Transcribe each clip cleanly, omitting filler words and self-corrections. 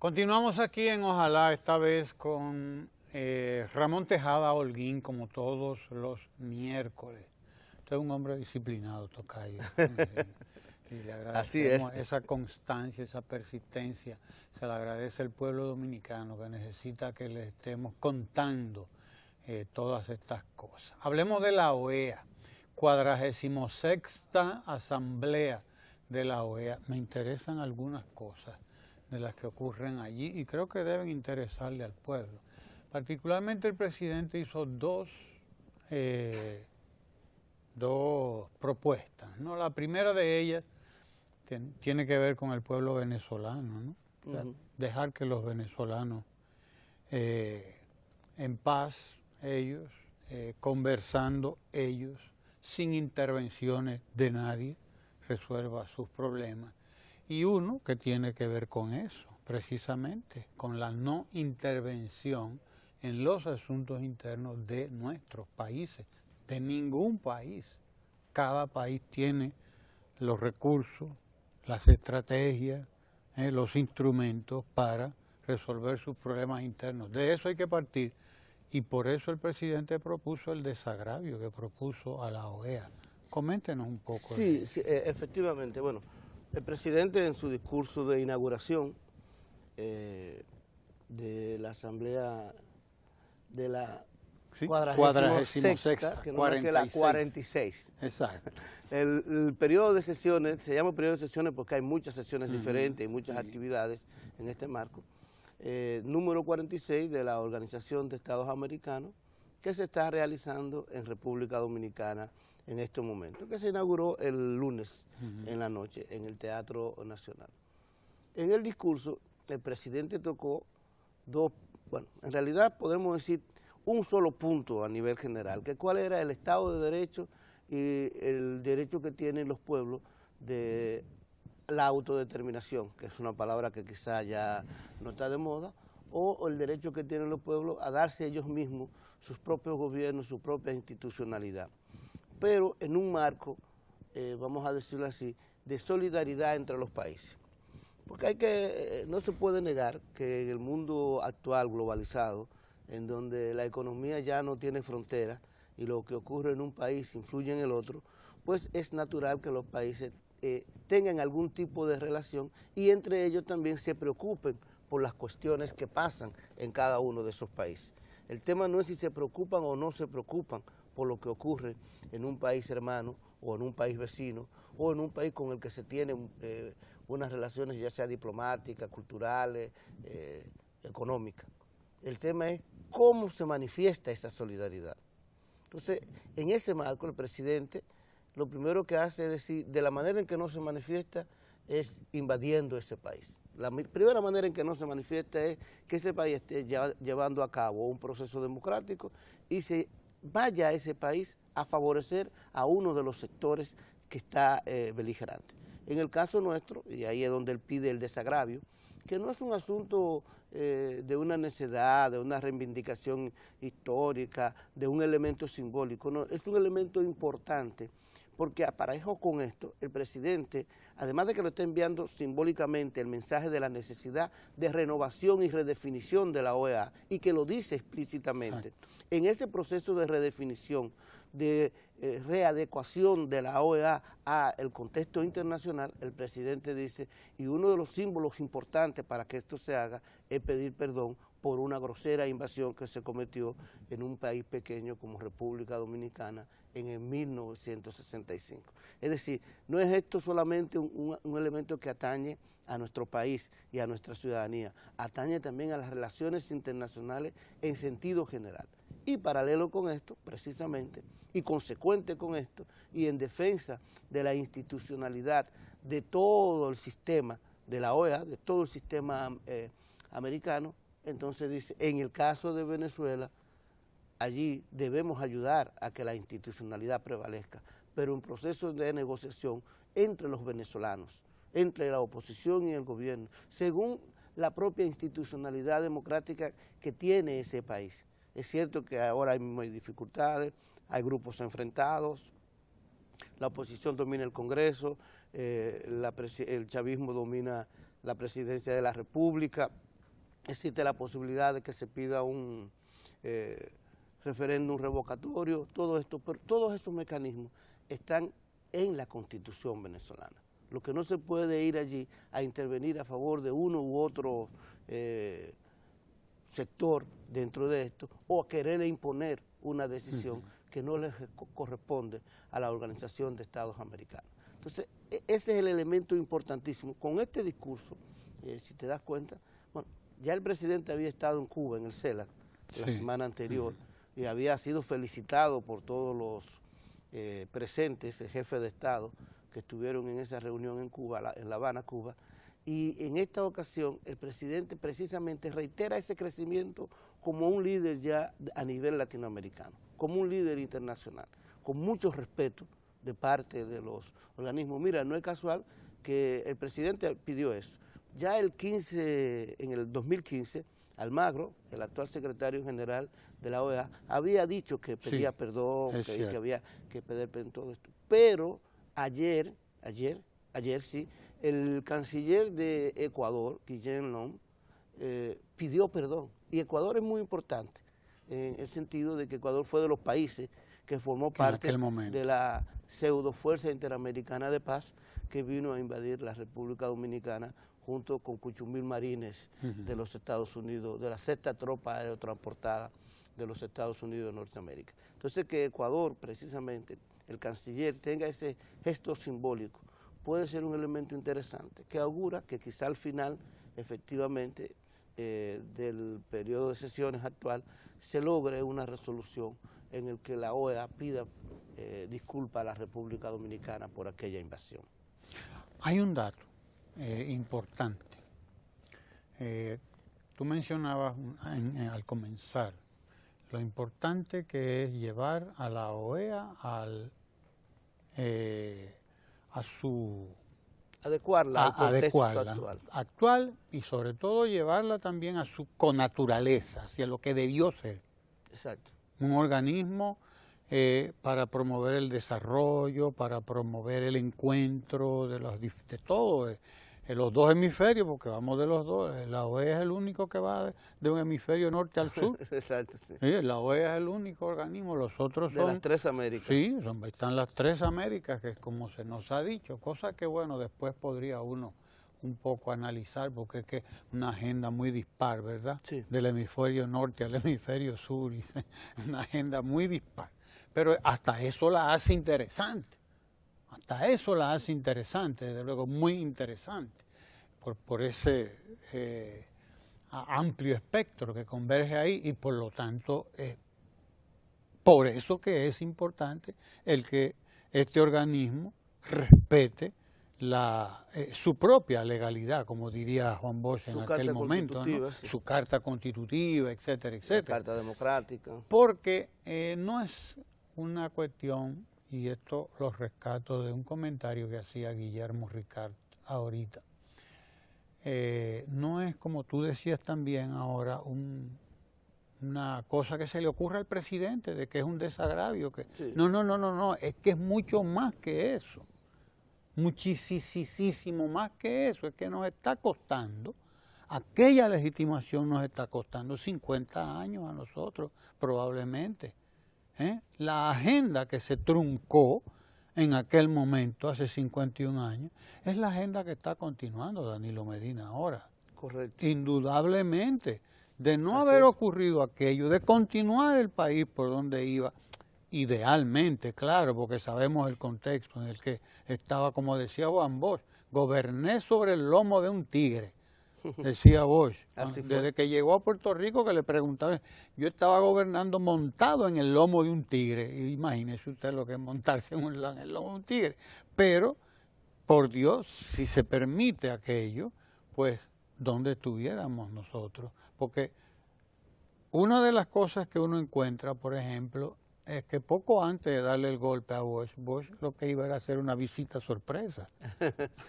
Continuamos aquí en Ojalá, esta vez con Ramón Tejada Holguín, como todos los miércoles. Usted es un hombre disciplinado, tocayo. Y le agradecemos esa constancia, esa persistencia. Se le agradece al pueblo dominicano que necesita que le estemos contando todas estas cosas. Hablemos de la OEA, 46ª Asamblea de la OEA. Me interesan algunas cosas de las que ocurren allí y creo que deben interesarle al pueblo. Particularmente el presidente hizo dos propuestas, ¿no? La primera de ellas tiene que ver con el pueblo venezolano, ¿no? O sea, dejar que los venezolanos en paz, ellos, conversando ellos, sin intervenciones de nadie, resuelva sus problemas. Y uno que tiene que ver con eso, precisamente, con la no intervención en los asuntos internos de nuestros países, de ningún país. Cada país tiene los recursos, las estrategias, los instrumentos para resolver sus problemas internos. De eso hay que partir. Y por eso el presidente propuso el desagravio que propuso a la OEA. Coméntenos un poco. Sí, efectivamente. Bueno, el presidente en su discurso de inauguración de la Asamblea de la 46ª, que no es que la 46. Exacto. El periodo de sesiones, se llama periodo de sesiones porque hay muchas sesiones diferentes y muchas actividades en este marco. Número 46 de la Organización de Estados Americanos, que se está realizando en República Dominicana en este momento, que se inauguró el lunes en la noche en el Teatro Nacional. En el discurso, el presidente tocó en realidad podemos decir un solo punto a nivel general, que cuál era el Estado de Derecho y el derecho que tienen los pueblos de la autodeterminación, que es una palabra que quizá ya no está de moda, o el derecho que tienen los pueblos a darse ellos mismos sus propios gobiernos, su propia institucionalidad, pero en un marco, vamos a decirlo así, de solidaridad entre los países. Porque no se puede negar que en el mundo actual globalizado, en donde la economía ya no tiene fronteras y lo que ocurre en un país influye en el otro, pues es natural que los países tengan algún tipo de relación y entre ellos también se preocupen por las cuestiones que pasan en cada uno de esos países. El tema no es si se preocupan o no se preocupan por lo que ocurre en un país hermano o en un país vecino o en un país con el que se tienen unas relaciones ya sea diplomáticas, culturales, económicas. El tema es cómo se manifiesta esa solidaridad. Entonces, en ese marco, el presidente lo primero que hace es decir, de la manera en que no se manifiesta es invadiendo ese país. La primera manera en que no se manifiesta es que ese país esté llevando a cabo un proceso democrático y se vaya a ese país a favorecer a uno de los sectores que está beligerante. En el caso nuestro, y ahí es donde él pide el desagravio, que no es un asunto de una necedad, de una reivindicación histórica, de un elemento simbólico, no, es un elemento importante, porque aparejo con esto, el presidente, además de que lo está enviando simbólicamente el mensaje de la necesidad de renovación y redefinición de la OEA, y que lo dice explícitamente, exacto, en ese proceso de redefinición, de readecuación de la OEA al contexto internacional, el presidente dice, y uno de los símbolos importantes para que esto se haga es pedir perdón por una grosera invasión que se cometió en un país pequeño como República Dominicana en el 1965. Es decir, no es esto solamente un elemento que atañe a nuestro país y a nuestra ciudadanía, atañe también a las relaciones internacionales en sentido general. Y paralelo con esto, precisamente, y consecuente con esto, y en defensa de la institucionalidad de todo el sistema de la OEA, de todo el sistema americano, entonces dice, en el caso de Venezuela, allí debemos ayudar a que la institucionalidad prevalezca, pero en procesos de negociación entre los venezolanos, entre la oposición y el gobierno, según la propia institucionalidad democrática que tiene ese país. Es cierto que ahora hay dificultades, hay grupos enfrentados, la oposición domina el Congreso, el chavismo domina la presidencia de la República, existe la posibilidad de que se pida un referéndum revocatorio, todo esto, pero todos esos mecanismos están en la Constitución venezolana. Lo que no se puede ir allí a intervenir a favor de uno u otro sector dentro de esto, o a querer imponer una decisión que no le corresponde a la Organización de Estados Americanos. Entonces, ese es el elemento importantísimo. Con este discurso, si te das cuenta, bueno, ya el presidente había estado en Cuba, en el CELAC, la semana anterior, y había sido felicitado por todos los presentes, jefes de Estado, que estuvieron en esa reunión en Cuba, en La Habana, Cuba, y en esta ocasión el presidente precisamente reitera ese crecimiento como un líder ya a nivel latinoamericano, como un líder internacional, con mucho respeto de parte de los organismos. Mira, no es casual que el presidente pidió eso. Ya en el 2015, Almagro, el actual secretario general de la OEA, había dicho que pedía perdón, que había que pedir perdón, todo esto. Pero ayer sí, el canciller de Ecuador, Guillén Lom, pidió perdón. Y Ecuador es muy importante, en el sentido de que Ecuador fue de los países que formó parte de la pseudo Fuerza Interamericana de Paz que vino a invadir la República Dominicana junto con 8.000 marines de los Estados Unidos, de la sexta tropa aerotransportada de los Estados Unidos de Norteamérica. Entonces que Ecuador, precisamente, el canciller tenga ese gesto simbólico, puede ser un elemento interesante que augura que quizá al final, efectivamente, del periodo de sesiones actual, se logre una resolución en el que la OEA pida disculpas a la República Dominicana por aquella invasión. Hay un dato importante. Tú mencionabas al comenzar lo importante que es llevar a la OEA a su... Adecuarla al contexto actual y sobre todo llevarla también a su connaturaleza, hacia lo que debió ser. Exacto. Un organismo para promover el desarrollo, para promover el encuentro de todo, los dos hemisferios, porque vamos de los dos. La OEA es el único que va de un hemisferio norte al sur. Exacto, sí. La OEA es el único organismo, los otros son... De las tres Américas. Sí, están las tres Américas, que es como se nos ha dicho, cosa que bueno, después podría uno un poco analizar, porque es que una agenda muy dispar, ¿verdad? Sí. Del hemisferio norte al hemisferio sur, y una agenda muy dispar. Pero hasta eso la hace interesante. Hasta eso la hace interesante, desde luego muy interesante, por ese amplio espectro que converge ahí, y por lo tanto, por eso que es importante el que este organismo respete su propia legalidad, como diría Juan Bosch en aquel momento, ¿no? Sí. Su carta constitutiva, etcétera, etcétera. La carta democrática. Porque no es una cuestión, y esto lo rescato de un comentario que hacía Guillermo Ricard ahorita, no es, como tú decías también ahora, una cosa que se le ocurre al presidente, de que es un desagravio. Sí. No, es que es mucho más que eso, muchísimo más que eso. Es que nos está costando, aquella legitimación nos está costando 50 años a nosotros, probablemente. La agenda que se truncó en aquel momento, hace 51 años, es la agenda que está continuando Danilo Medina ahora. Correcto. Indudablemente, de no haber ocurrido aquello, de continuar el país por donde iba, idealmente, claro, porque sabemos el contexto en el que estaba, como decía Juan Bosch, goberné sobre el lomo de un tigre. Decía Bosch, desde que llegó a Puerto Rico, que le preguntaba, yo estaba gobernando montado en el lomo de un tigre. Imagínese usted lo que es montarse en el lomo de un tigre. Pero, por Dios, si se permite aquello, pues, ¿dónde estuviéramos nosotros? Porque una de las cosas que uno encuentra, por ejemplo, es que poco antes de darle el golpe a Bosch lo que iba era hacer una visita sorpresa.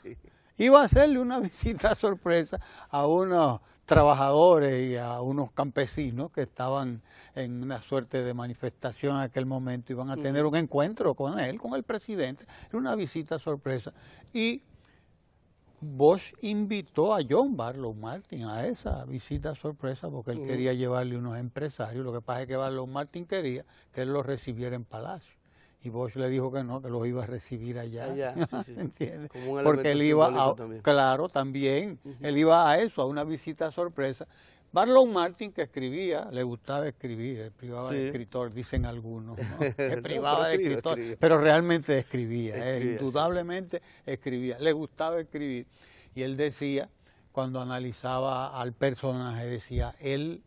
Sí. Iba a hacerle una visita sorpresa a unos trabajadores y a unos campesinos que estaban en una suerte de manifestación en aquel momento. Iban a tener un encuentro con él, con el presidente. Era una visita sorpresa. Y Bosch invitó a John Barlow Martin a esa visita sorpresa porque él quería llevarle unos empresarios. Lo que pasa es que Barlow Martin quería que él los recibiera en Palacio. Y Bosch le dijo que no, que los iba a recibir allá. Sí. ¿Entiendes? Como un Porque él iba a, también. claro, también, él iba a eso, a una visita sorpresa. Barlow Martin, que escribía, le gustaba escribir, él privaba de escritor, dicen algunos, ¿no? Que privaba de escritor, pero realmente escribía, indudablemente escribía, le gustaba escribir. Y él decía, cuando analizaba al personaje, decía, él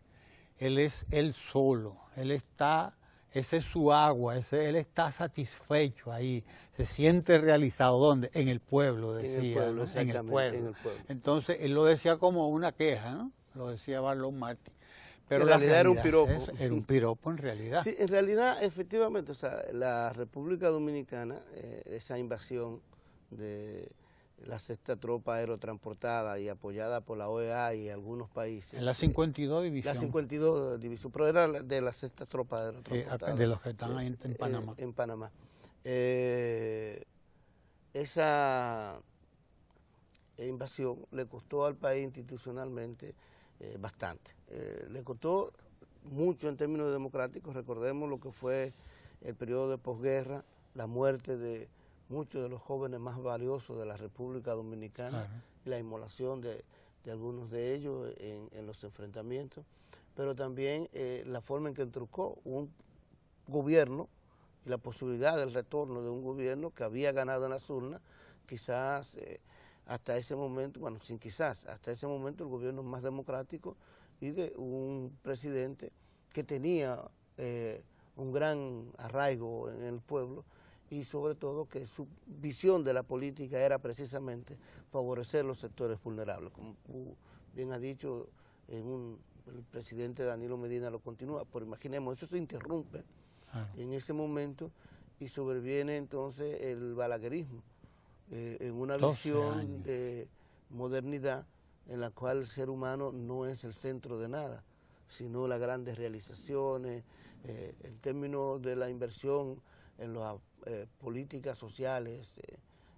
es él solo, él está, ese es su agua, él está satisfecho ahí, se siente realizado. ¿Dónde? En el pueblo, decía, en el pueblo, ¿no? En el pueblo. En el pueblo. Entonces, él lo decía como una queja, ¿no? Lo decía Barlow Martin. Pero en realidad era un piropo. Era un piropo en realidad. Sí, en realidad, efectivamente, o sea, la República Dominicana, esa invasión de la sexta tropa aerotransportada y apoyada por la OEA y algunos países. En la 52 división. La 52 división, pero era de la sexta tropa aerotransportada. De los que están ahí en Panamá. En Panamá. Esa invasión le costó al país institucionalmente bastante. Le costó mucho en términos democráticos. Recordemos lo que fue el periodo de posguerra, la muerte de muchos de los jóvenes más valiosos de la República Dominicana, y la inmolación de algunos de ellos en los enfrentamientos, pero también la forma en que trucó un gobierno y la posibilidad del retorno de un gobierno que había ganado en las urnas, quizás hasta ese momento, bueno, sin quizás, hasta ese momento el gobierno más democrático y de un presidente que tenía un gran arraigo en el pueblo y sobre todo que su visión de la política era precisamente favorecer los sectores vulnerables. Como bien ha dicho, el presidente Danilo Medina lo continúa, pero imaginemos, eso se interrumpe en ese momento y sobreviene entonces el balaguerismo. En una visión de modernidad en la cual el ser humano no es el centro de nada, sino las grandes realizaciones, en términos de la inversión en las políticas sociales,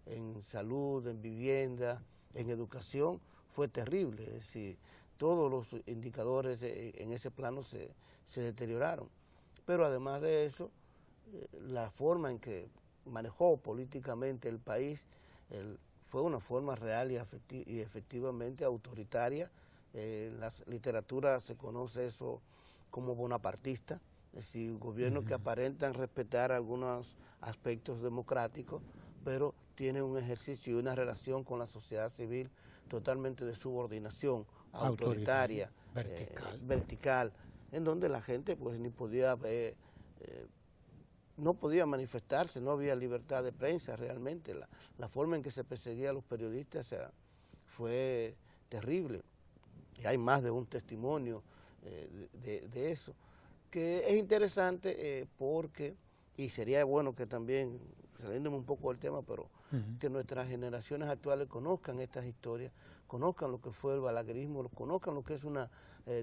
en salud, en vivienda, en educación, fue terrible. Es decir, todos los indicadores en ese plano se deterioraron. Pero además de eso, la forma en que manejó políticamente el país fue una forma real y efectivamente autoritaria. En la literatura se conoce eso como bonapartista, es decir, gobiernos que aparentan respetar algunos aspectos democráticos, pero tienen un ejercicio y una relación con la sociedad civil totalmente de subordinación, autoritaria, vertical, en donde la gente pues ni podía no podía manifestarse, no había libertad de prensa realmente. La forma en que se perseguía a los periodistas fue terrible. Y hay más de un testimonio de eso, que es interesante porque, y sería bueno que también, saliéndome un poco del tema, pero que nuestras generaciones actuales conozcan estas historias, conozcan lo que fue el balaguerismo, conozcan lo que es una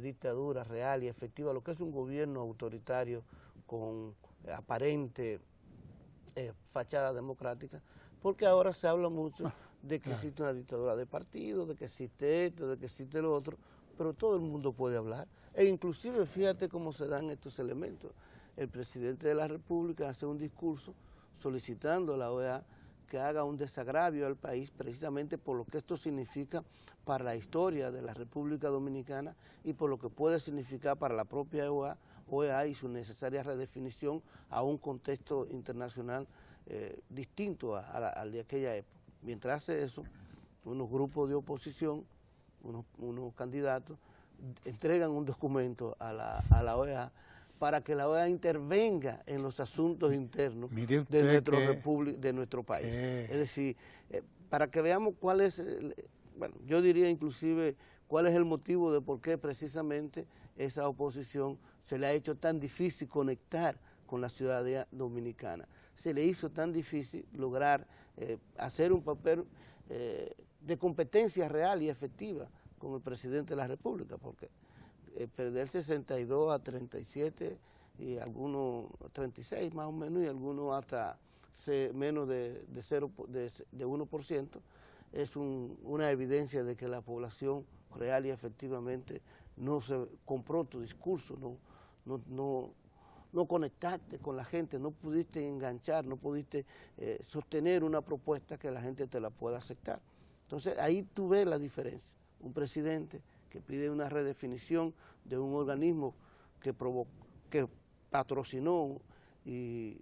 dictadura real y efectiva, lo que es un gobierno autoritario con aparente fachada democrática, porque ahora se habla mucho de que existe una dictadura de partido, de que existe esto, de que existe lo otro, pero todo el mundo puede hablar, e inclusive fíjate cómo se dan estos elementos. El presidente de la República hace un discurso solicitando a la OEA que haga un desagravio al país precisamente por lo que esto significa para la historia de la República Dominicana y por lo que puede significar para la propia OEA y su necesaria redefinición a un contexto internacional distinto al de aquella época. Mientras hace eso, unos grupos de oposición, unos candidatos, entregan un documento a la OEA para que la OEA intervenga en los asuntos internos de nuestro país. Es decir, para que veamos cuál es, bueno, yo diría inclusive cuál es el motivo de por qué precisamente esa oposición se le ha hecho tan difícil conectar con la ciudadanía dominicana. Se le hizo tan difícil lograr hacer un papel de competencia real y efectiva con el presidente de la República, porque perder 62 a 37 y algunos 36 más o menos y algunos hasta menos de 1%, es una evidencia de que la población real y efectivamente no se compró tu discurso, no conectaste con la gente, no pudiste enganchar, no pudiste sostener una propuesta que la gente te la pueda aceptar. Entonces ahí tú ves la diferencia. Un presidente que pide una redefinición de un organismo que patrocinó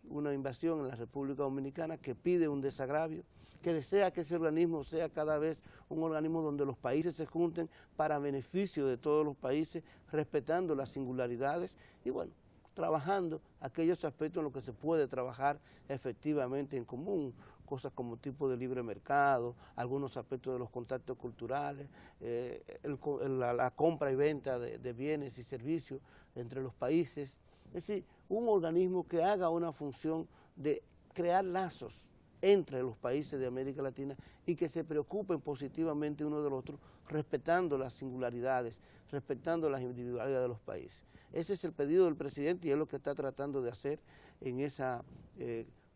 una invasión en la República Dominicana, que pide un desagravio, que desea que ese organismo sea cada vez un organismo donde los países se junten para beneficio de todos los países, respetando las singularidades y bueno, trabajando aquellos aspectos en los que se puede trabajar efectivamente en común, cosas como tipo de libre mercado, algunos aspectos de los contactos culturales, la compra y venta de bienes y servicios entre los países. Es decir, un organismo que haga una función de crear lazos entre los países de América Latina y que se preocupen positivamente uno del otro, respetando las singularidades, respetando las individualidades de los países. Ese es el pedido del presidente y es lo que está tratando de hacer en esa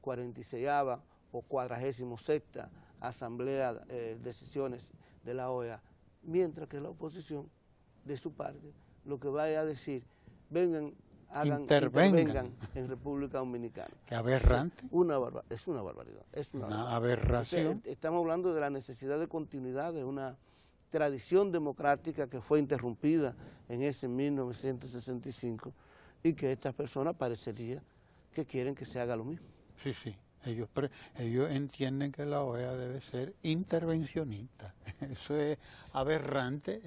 46ª o 46ª Asamblea de Sesiones de la OEA, mientras que la oposición, de su parte, lo que vaya a decir, intervengan en República Dominicana. Qué aberrante. Es una barbaridad. Es una aberración. Entonces, estamos hablando de la necesidad de continuidad de una tradición democrática que fue interrumpida en ese 1965 y que estas personas parecería que quieren que se haga lo mismo. Sí, sí. Ellos entienden que la OEA debe ser intervencionista. Eso es aberrante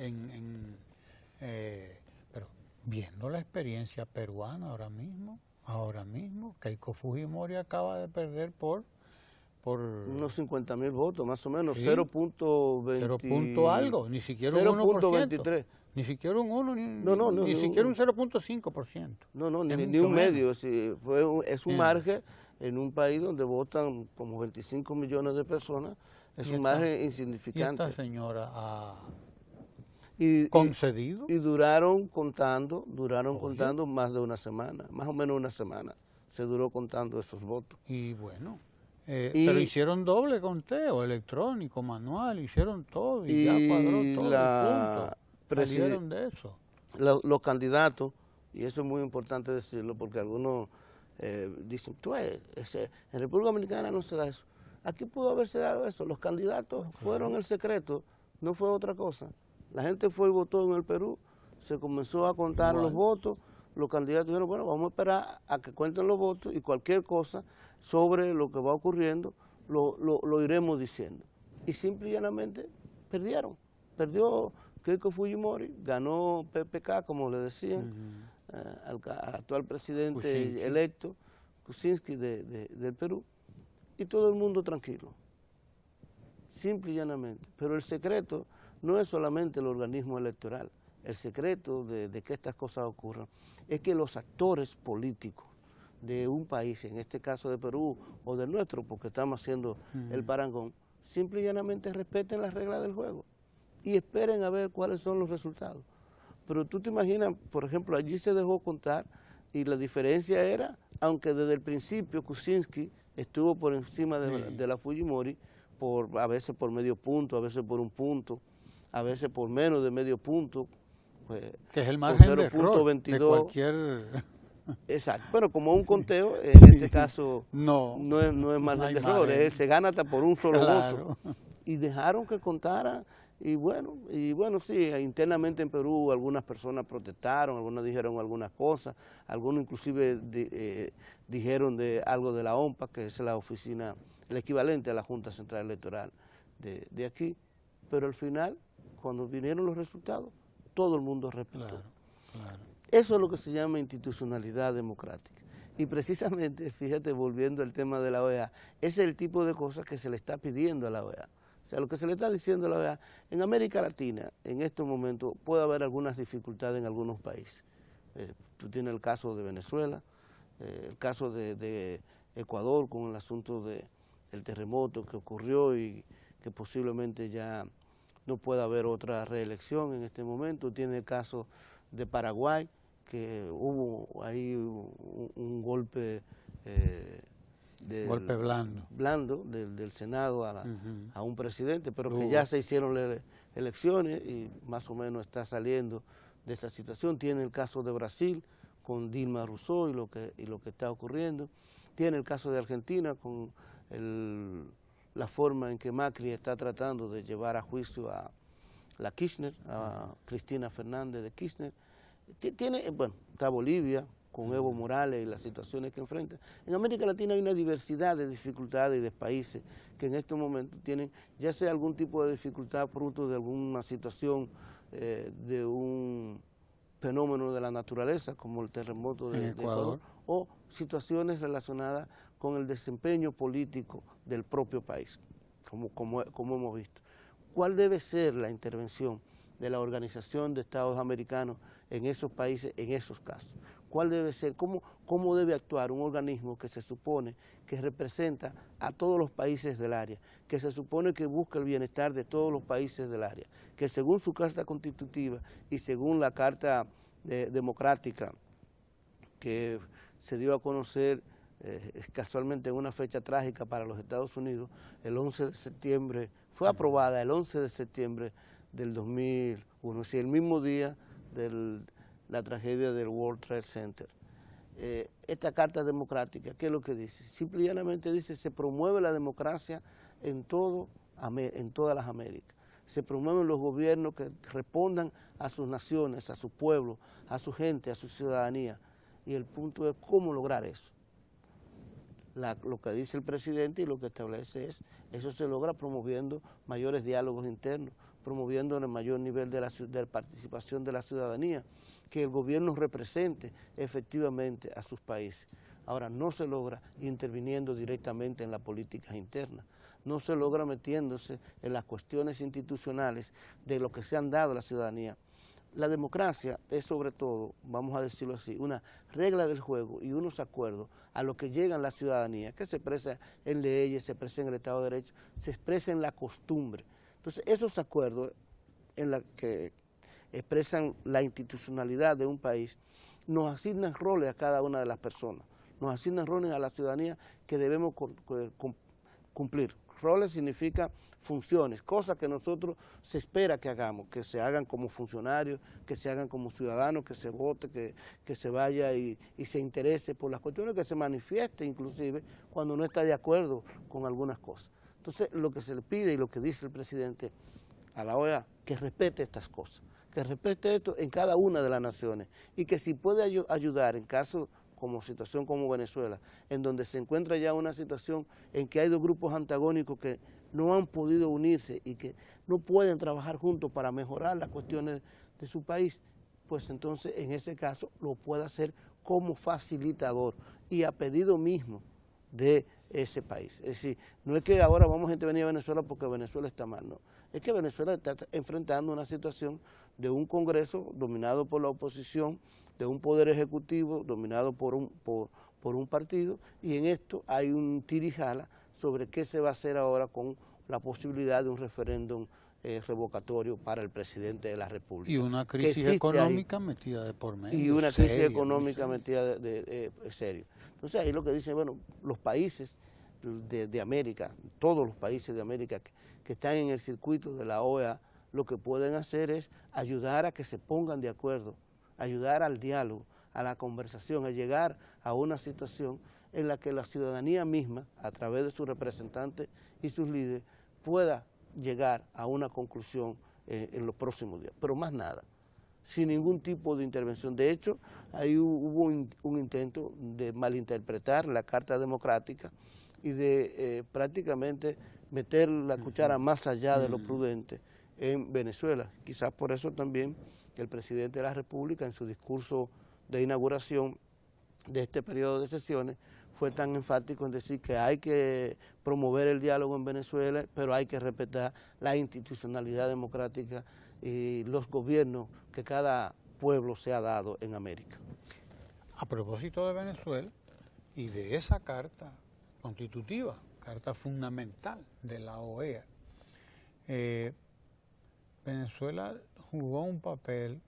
pero viendo la experiencia peruana ahora mismo, Keiko Fujimori acaba de perder por unos 50.000 votos, más o menos, sí, 0.20... 0. Algo, ni siquiera un 1%. Ni siquiera un 1, ni siquiera un 0.5%. No, ni un medio. Es un margen en un país donde votan como 25 millones de personas, es un margen insignificante. Y esta señora ha concedido. Y duraron contando más de una semana, más o menos una semana, se duró contando esos votos. Y bueno... pero hicieron doble conteo, electrónico, manual, hicieron todo y ya cuadró todo el punto. Salieron de eso. Los candidatos, y eso es muy importante decirlo porque algunos dicen, en República Dominicana no se da eso. Aquí pudo haberse dado eso, los candidatos fueron el secreto, no fue otra cosa. La gente fue y votó en el Perú, se comenzó a contar los votos, los candidatos dijeron, bueno, vamos a esperar a que cuenten los votos y cualquier cosa sobre lo que va ocurriendo lo iremos diciendo. Y simple y llanamente perdieron. Perdió Keiko Fujimori, ganó PPK, como le decían, al actual presidente electo, Kuczynski del Perú, y todo el mundo tranquilo. Simple y llanamente. Pero el secreto no es solamente el organismo electoral. El secreto de que estas cosas ocurran es que los actores políticos de un país, en este caso de Perú o del nuestro, porque estamos haciendo el parangón, simple y llanamente respeten las reglas del juego y esperen a ver cuáles son los resultados. Pero tú te imaginas, por ejemplo, allí se dejó contar y la diferencia era, aunque desde el principio Kuczynski estuvo por encima de la Fujimori, a veces por medio punto, a veces por un punto, a veces por menos de medio punto, pues, que es el margen de error de cualquier... Exacto, pero como un conteo, en este caso no es margen de error, se gana hasta por un solo voto. Y dejaron que contara, y bueno, sí, internamente en Perú algunas personas protestaron, algunas dijeron algunas cosas, algunos inclusive dijeron algo de la OMPA, que es la oficina, el equivalente a la Junta Central Electoral de aquí, pero al final, cuando vinieron los resultados, todo el mundo respetó. Claro. Eso es lo que se llama institucionalidad democrática. Y precisamente, fíjate, volviendo al tema de la OEA, ese es el tipo de cosas que se le está pidiendo a la OEA. O sea, lo que se le está diciendo a la OEA, en América Latina, en estos momentos, puede haber algunas dificultades en algunos países. Tú tienes el caso de Venezuela, el caso de Ecuador con el asunto del terremoto que ocurrió y que posiblemente ya no pueda haber otra reelección en este momento. Tiene el caso de Paraguay, que hubo ahí un golpe golpe blando del Senado a un presidente, pero que Hubo. ya se hicieron elecciones y más o menos está saliendo de esa situación. Tiene el caso de Brasil con Dilma Rousseff y lo que está ocurriendo. Tiene el caso de Argentina con la forma en que Macri está tratando de llevar a juicio a la Kirchner, a Cristina Fernández de Kirchner. Bueno, está Bolivia con Evo Morales y las situaciones que enfrenta. En América Latina hay una diversidad de dificultades y de países que en estos momentos tienen ya sea algún tipo de dificultad fruto de alguna situación de un fenómeno de la naturaleza como el terremoto de Ecuador, o situaciones relacionadas con el desempeño político del propio país, como hemos visto. ¿Cuál debe ser la intervención de la Organización de Estados Americanos en esos países, en esos casos? ¿Cuál debe ser, cómo debe actuar un organismo que se supone que representa a todos los países del área, que se supone que busca el bienestar de todos los países del área, que según su Carta Constitutiva y según la Carta Democrática que se dio a conocer casualmente en una fecha trágica para los Estados Unidos, el 11 de septiembre, fue aprobada el 11 de septiembre del 2001, es decir, el mismo día de la tragedia del World Trade Center. Esta Carta Democrática, ¿qué es lo que dice? Simple y llanamente dice, se promueve la democracia en todas las Américas. Se promueven los gobiernos que respondan a sus naciones, a su pueblo, a su gente, a su ciudadanía. Y el punto es cómo lograr eso. Lo que dice el presidente y lo que establece es, eso se logra promoviendo mayores diálogos internos, promoviendo el mayor nivel de participación de la ciudadanía, que el gobierno represente efectivamente a sus países. Ahora, no se logra interviniendo directamente en las políticas internas, no se logra metiéndose en las cuestiones institucionales de lo que se han dado a la ciudadanía. La democracia es sobre todo, vamos a decirlo así, una regla del juego y unos acuerdos a los que llegan la ciudadanía, que se expresa en leyes, se expresa en el Estado de Derecho, se expresa en la costumbre. Entonces, esos acuerdos en los que expresan la institucionalidad de un país, nos asignan roles a cada una de las personas, nos asignan roles a la ciudadanía que debemos cumplir. Roles significa funciones, cosas que nosotros se espera que hagamos, que se hagan como funcionarios, que se hagan como ciudadanos, que se vote, que se vaya y se interese por las cuestiones, que se manifieste inclusive cuando no está de acuerdo con algunas cosas. Entonces, lo que se le pide y lo que dice el presidente a la OEA, que respete estas cosas, que respete esto en cada una de las naciones y que si puede ayudar en caso como situación como Venezuela, en donde se encuentra ya una situación en que hay dos grupos antagónicos que no han podido unirse y que no pueden trabajar juntos para mejorar las cuestiones de su país, pues entonces en ese caso lo puede hacer como facilitador y a pedido mismo de ese país. Es decir, no es que ahora vamos a intervenir a Venezuela porque Venezuela está mal, no. Es que Venezuela está enfrentando una situación de un Congreso dominado por la oposición, de un poder ejecutivo dominado por un partido, y en esto hay un tirijala sobre qué se va a hacer ahora con la posibilidad de un referéndum revocatorio para el presidente de la República. Y una crisis económica metida de por medio. Y una crisis económica metida de serio. Entonces ahí lo que dicen, bueno, los países de América, todos los países de América que están en el circuito de la OEA, lo que pueden hacer es ayudar a que se pongan de acuerdo, ayudar al diálogo, a la conversación, a llegar a una situación en la que la ciudadanía misma, a través de sus representantes y sus líderes, pueda llegar a una conclusión en los próximos días, pero más nada, sin ningún tipo de intervención. De hecho, ahí hubo un intento de malinterpretar la Carta Democrática y de prácticamente meter la cuchara más allá de lo prudente en Venezuela. Quizás por eso también el presidente de la República en su discurso de inauguración de este periodo de sesiones fue tan enfático en decir que hay que promover el diálogo en Venezuela, pero hay que respetar la institucionalidad democrática y los gobiernos que cada pueblo se ha dado en América. A propósito de Venezuela y de esa carta constitutiva, carta fundamental de la OEA, Venezuela jugó un papel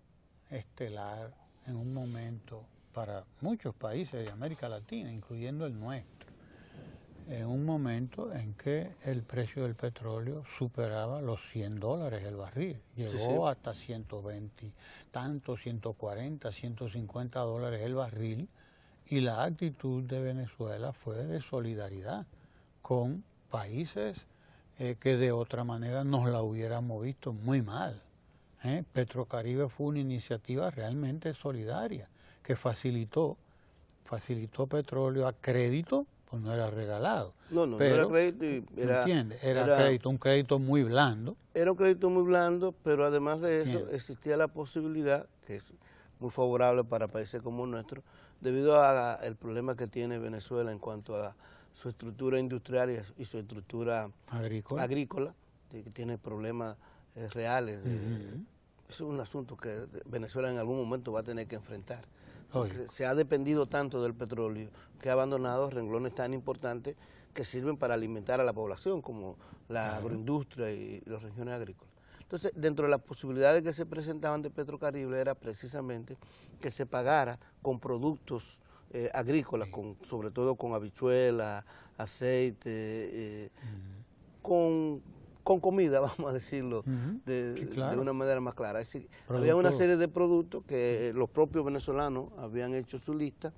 estelar en un momento para muchos países de América Latina, incluyendo el nuestro. en un momento en que el precio del petróleo superaba los $100 el barril. Llegó hasta 120, tanto, 140, $150 el barril, y la actitud de Venezuela fue de solidaridad con países que de otra manera nos la hubiéramos visto muy mal. Petrocaribe fue una iniciativa realmente solidaria que facilitó petróleo a crédito, pues no era regalado. No pero, era crédito. Era crédito, un crédito muy blando. Era un crédito muy blando, pero además de eso existía la posibilidad, que es muy favorable para países como el nuestro, debido al problema que tiene Venezuela en cuanto a su estructura industrial y su estructura agrícola, que tiene problemas reales. Es un asunto que Venezuela en algún momento va a tener que enfrentar. Se ha dependido tanto del petróleo que ha abandonado renglones tan importantes que sirven para alimentar a la población, como la agroindustria y las regiones agrícolas. Entonces, dentro de las posibilidades que se presentaban de Petrocaribe era precisamente que se pagara con productos agrícolas, sobre todo con habichuelas, aceite, con comida, vamos a decirlo, de una manera más clara. Es decir, había una serie de productos que los propios venezolanos habían hecho su lista,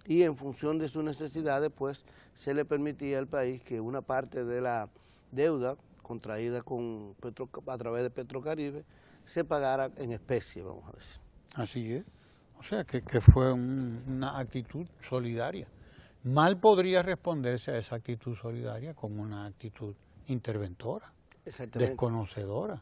y en función de sus necesidades, pues, se le permitía al país que una parte de la deuda contraída a través de Petrocaribe se pagara en especie, vamos a decir. Así es. O sea, que fue una actitud solidaria. Mal podría responderse a esa actitud solidaria con una actitud interventora, desconocedora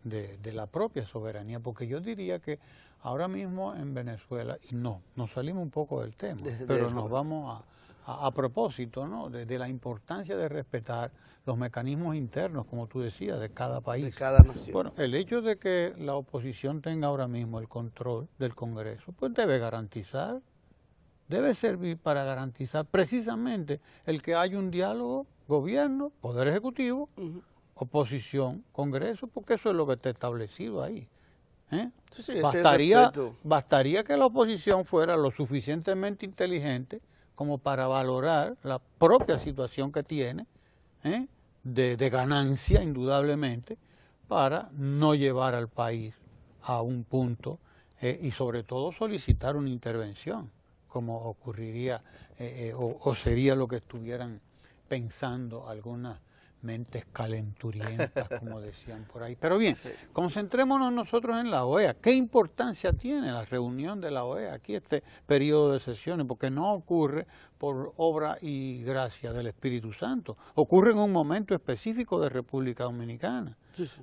de la propia soberanía, porque yo diría que ahora mismo en Venezuela, y nos salimos un poco del tema, pero nos vamos a propósito, ¿no?, de la importancia de respetar los mecanismos internos, como tú decías, de cada país. De cada nación. Bueno, el hecho de que la oposición tenga ahora mismo el control del Congreso, pues debe servir para garantizar precisamente el que haya un diálogo, gobierno, poder ejecutivo, oposición, Congreso, porque eso es lo que está establecido ahí. Bastaría que la oposición fuera lo suficientemente inteligente como para valorar la propia situación que tiene, de ganancia indudablemente, para no llevar al país a un punto y sobre todo solicitar una intervención, como ocurriría o sería lo que estuvieran pensando algunas mentes calenturientas, como decían por ahí. Pero bien, concentrémonos nosotros en la OEA. ¿Qué importancia tiene la reunión de la OEA aquí, este periodo de sesiones? Porque no ocurre por obra y gracia del Espíritu Santo. Ocurre en un momento específico de República Dominicana.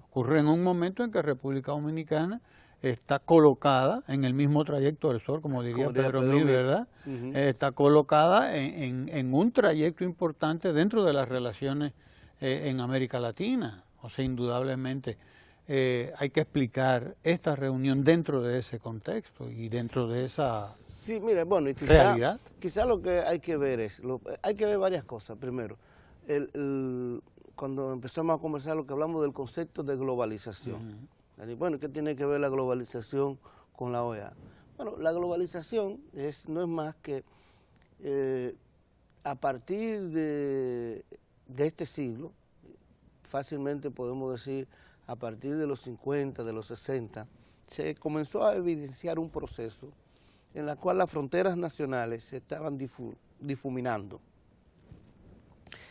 Ocurre en un momento en que República Dominicana está colocada en el mismo trayecto del Sol, como diría Pedro Mil, ¿verdad? Está colocada en un trayecto importante dentro de las relaciones en América Latina. O sea, indudablemente hay que explicar esta reunión dentro de ese contexto y dentro de esa bueno, y realidad. Quizá lo que hay que ver hay que ver varias cosas. Primero, cuando empezamos a conversar, lo que hablamos del concepto de globalización. Bueno, ¿qué tiene que ver la globalización con la OEA? Bueno, la globalización no es más que a partir de este siglo, fácilmente podemos decir a partir de los 50, de los 60, se comenzó a evidenciar un proceso en el cual las fronteras nacionales se estaban difuminando,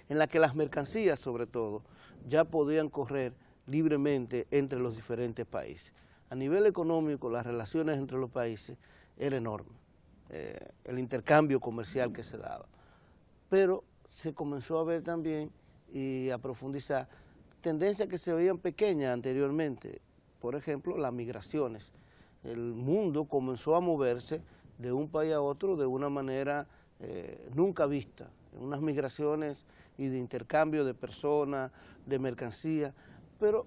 en la que las mercancías, sobre todo, ya podían correr libremente entre los diferentes países. A nivel económico, las relaciones entre los países eran enormes, el intercambio comercial que se daba. Pero se comenzó a ver también y a profundizar tendencias que se veían pequeñas anteriormente. Por ejemplo, las migraciones. El mundo comenzó a moverse de un país a otro de una manera nunca vista. Unas migraciones y de intercambio de personas, de mercancías, pero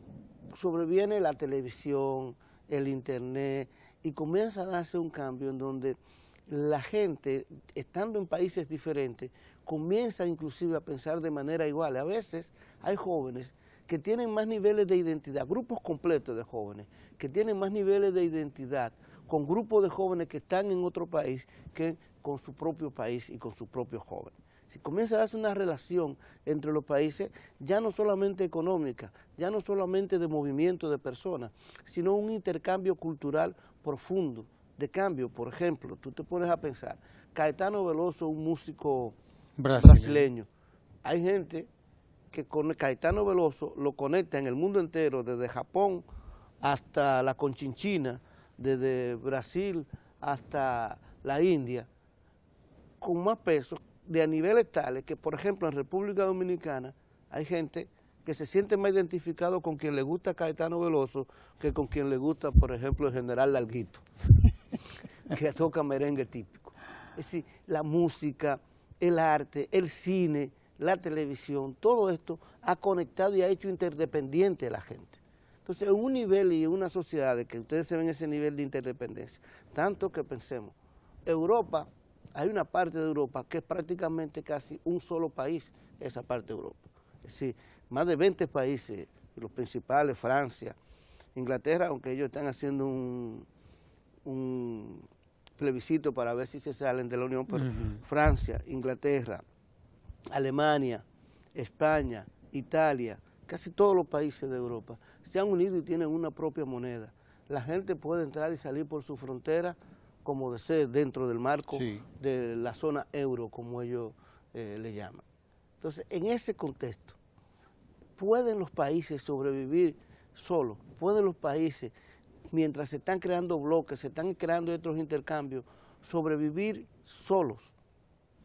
sobreviene la televisión, el internet, y comienza a darse un cambio en donde la gente, estando en países diferentes, comienza inclusive a pensar de manera igual. A veces hay jóvenes que tienen más niveles de identidad, grupos completos de jóvenes, que tienen más niveles de identidad con grupos de jóvenes que están en otro país que con su propio país y con sus propios jóvenes. Si comienza a darse una relación entre los países, ya no solamente económica, ya no solamente de movimiento de personas, sino un intercambio cultural profundo, de cambio. Por ejemplo, tú te pones a pensar, Caetano Veloso, un músico brasileño. Hay gente que con Caetano Veloso lo conecta en el mundo entero, desde Japón hasta la Conchinchina, desde Brasil hasta la India, con más peso, de a niveles tales que, por ejemplo, en República Dominicana hay gente que se siente más identificado con quien le gusta Caetano Veloso que con quien le gusta, por ejemplo, el General Larguito, que toca merengue típico. Es decir, la música, el arte, el cine, la televisión, todo esto ha conectado y ha hecho interdependiente a la gente. Entonces, en un nivel y en una sociedad de que ustedes se ven ese nivel de interdependencia, tanto que pensemos, Europa, hay una parte de Europa que es prácticamente casi un solo país, esa parte de Europa. Es decir, más de 20 países, los principales, Francia, Inglaterra, aunque ellos están haciendo un plebiscito para ver si se salen de la Unión, pero Francia, Inglaterra, Alemania, España, Italia, casi todos los países de Europa se han unido y tienen una propia moneda. La gente puede entrar y salir por su frontera como desee, dentro del marco de la zona euro, como ellos le llaman. Entonces, en ese contexto, ¿pueden los países sobrevivir solos? ¿Pueden los países, mientras se están creando bloques, se están creando otros intercambios, sobrevivir solos?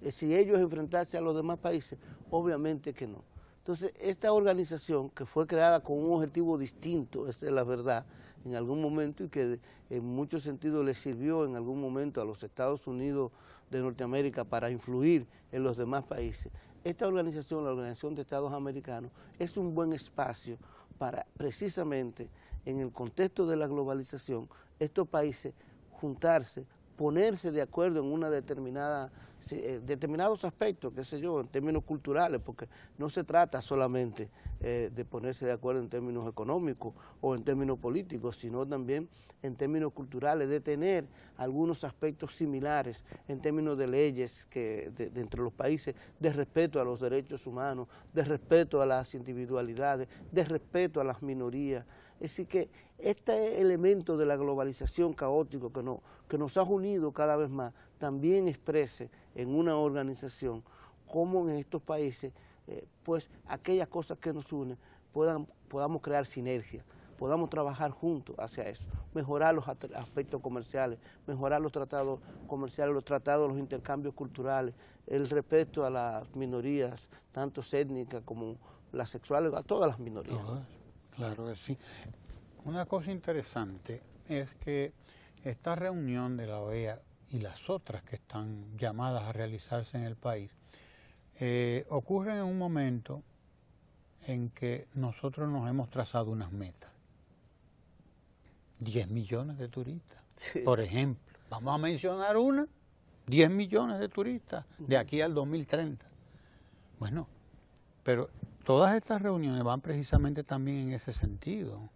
Si ellos enfrentarse a los demás países, obviamente que no. Entonces, esta organización que fue creada con un objetivo distinto, esa es la verdad, en algún momento, y que en muchos sentidos le sirvió en algún momento a los Estados Unidos de Norteamérica para influir en los demás países. Esta organización, la Organización de Estados Americanos, es un buen espacio para precisamente en el contexto de la globalización, estos países juntarse, ponerse de acuerdo en una determinados aspectos, qué sé yo, en términos culturales, porque no se trata solamente de ponerse de acuerdo en términos económicos o en términos políticos, sino también en términos culturales, de tener algunos aspectos similares en términos de leyes de entre los países, de respeto a los derechos humanos, de respeto a las individualidades, de respeto a las minorías. Es decir, que este elemento de la globalización caótico que nos ha unido cada vez más, también exprese en una organización como en estos países, pues aquellas cosas que nos unen, podamos crear sinergia, podamos trabajar juntos hacia eso, mejorar los aspectos comerciales, mejorar los tratados comerciales, los intercambios culturales, el respeto a las minorías, tanto étnicas como las sexuales, a todas las minorías. Todas. Claro que sí. Una cosa interesante es que esta reunión de la OEA y las otras que están llamadas a realizarse en el país ocurren en un momento en que nosotros nos hemos trazado unas metas. 10 millones de turistas, por ejemplo. Vamos a mencionar una, 10 millones de turistas de aquí al 2030. Bueno, pero todas estas reuniones van precisamente también en ese sentido.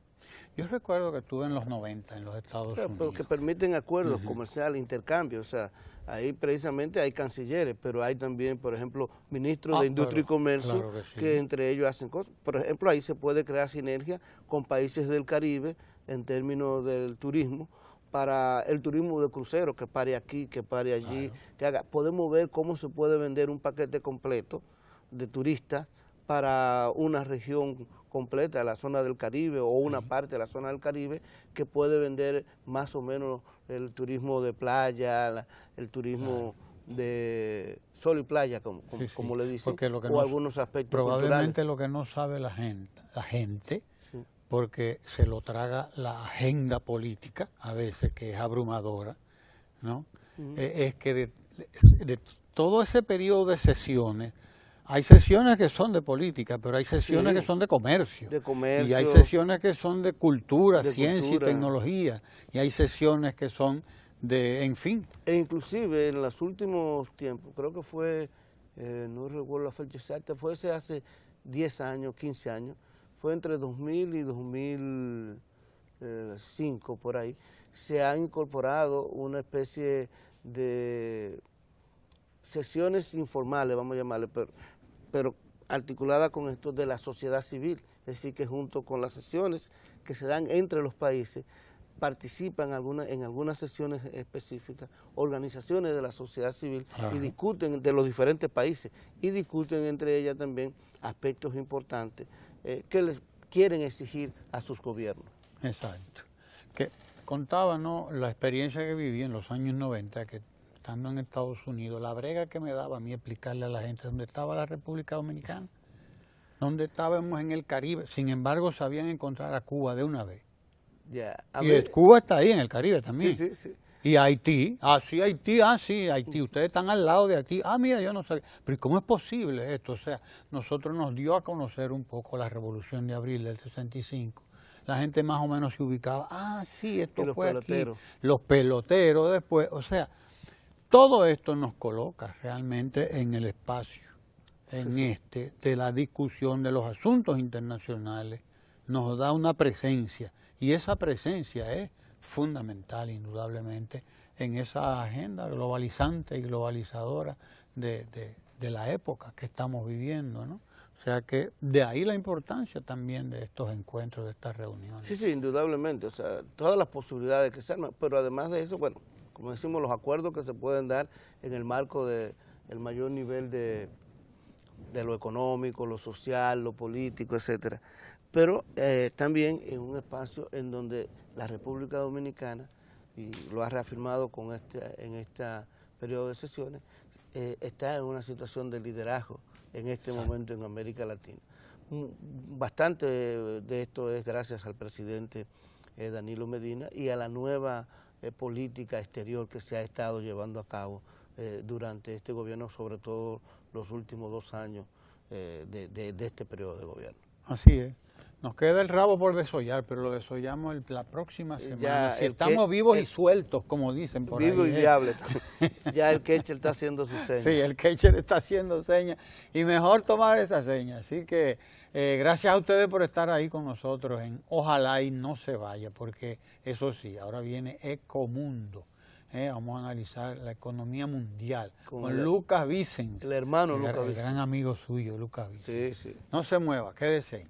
Yo recuerdo que estuve en los 90 en los Estados Unidos. Pero que permiten acuerdos comerciales, intercambios, o sea, ahí precisamente hay cancilleres, pero hay también, por ejemplo, ministros de Industria y Comercio, claro que entre ellos hacen cosas. Por ejemplo, ahí se puede crear sinergia con países del Caribe en términos del turismo, para el turismo de crucero, que pare aquí, que pare allí, que haga. Podemos ver cómo se puede vender un paquete completo de turistas para una región completa, la zona del Caribe o una parte de la zona del Caribe, que puede vender más o menos el turismo de playa, el turismo de sol y playa, como le dicen, o algunos aspectos probablemente culturales. Lo que no sabe la gente porque se lo traga la agenda política, a veces, que es abrumadora, ¿no? Es que de todo ese periodo de sesiones, hay sesiones que son de política, pero hay sesiones que son de comercio. Y hay sesiones que son de cultura, ciencia y tecnología. Y hay sesiones que son de, en fin. E inclusive en los últimos tiempos, creo que fue, no recuerdo la fecha exacta, fue hace 10 años, 15 años, fue entre 2000 y 2005, por ahí, se ha incorporado una especie de sesiones informales, vamos a llamarle, pero articulada con esto de la sociedad civil, es decir, que junto con las sesiones que se dan entre los países, participan en algunas sesiones específicas organizaciones de la sociedad civil y discuten de los diferentes países y discuten entre ellas también aspectos importantes que les quieren exigir a sus gobiernos. Exacto. Que contaba, ¿no?, la experiencia que viví en los años 90, que estando en Estados Unidos, la brega que me daba a mí explicarle a la gente dónde estaba la República Dominicana, dónde estábamos en el Caribe. Sin embargo, sabían encontrar a Cuba de una vez. Y Cuba está ahí en el Caribe también. Sí, sí, sí. Y Haití, sí, Haití, ustedes están al lado de Haití. Mira, yo no sabía. Pero ¿cómo es posible esto? O sea, nosotros nos dio a conocer un poco la Revolución de Abril del 65. La gente más o menos se ubicaba, sí, esto fue aquí. Los peloteros después, o sea, todo esto nos coloca realmente en el espacio, de la discusión de los asuntos internacionales, nos da una presencia. Y esa presencia es fundamental, indudablemente, en esa agenda globalizante y globalizadora de la época que estamos viviendo, ¿no? O sea que de ahí la importancia también de estos encuentros, de estas reuniones. Sí, indudablemente, o sea, todas las posibilidades que se arman, pero además de eso, bueno, como decimos, los acuerdos que se pueden dar en el marco del mayor nivel de lo económico, lo social, lo político, etcétera. Pero también en un espacio en donde la República Dominicana, y lo ha reafirmado en este periodo de sesiones, está en una situación de liderazgo en este momento en América Latina. Bastante de esto es gracias al presidente Danilo Medina y a la nueva política exterior que se ha estado llevando a cabo durante este gobierno, sobre todo los últimos 2 años de este periodo de gobierno. Así es. Nos queda el rabo por desollar, pero lo desollamos la próxima semana. Si estamos vivos y sueltos, como dicen por ahí. Vivo y viable. Ya el catcher está haciendo su seña. Sí, el catcher está haciendo señas. Y mejor tomar esa seña. Así que gracias a ustedes por estar ahí con nosotros en Ojalá y no se vaya, porque eso sí, ahora viene Ecomundo. Vamos a analizar la economía mundial con Lucas Vicens. El hermano Lucas Vicens. El gran amigo suyo, Lucas Vicens. Sí, sí. No se mueva, quédese ahí.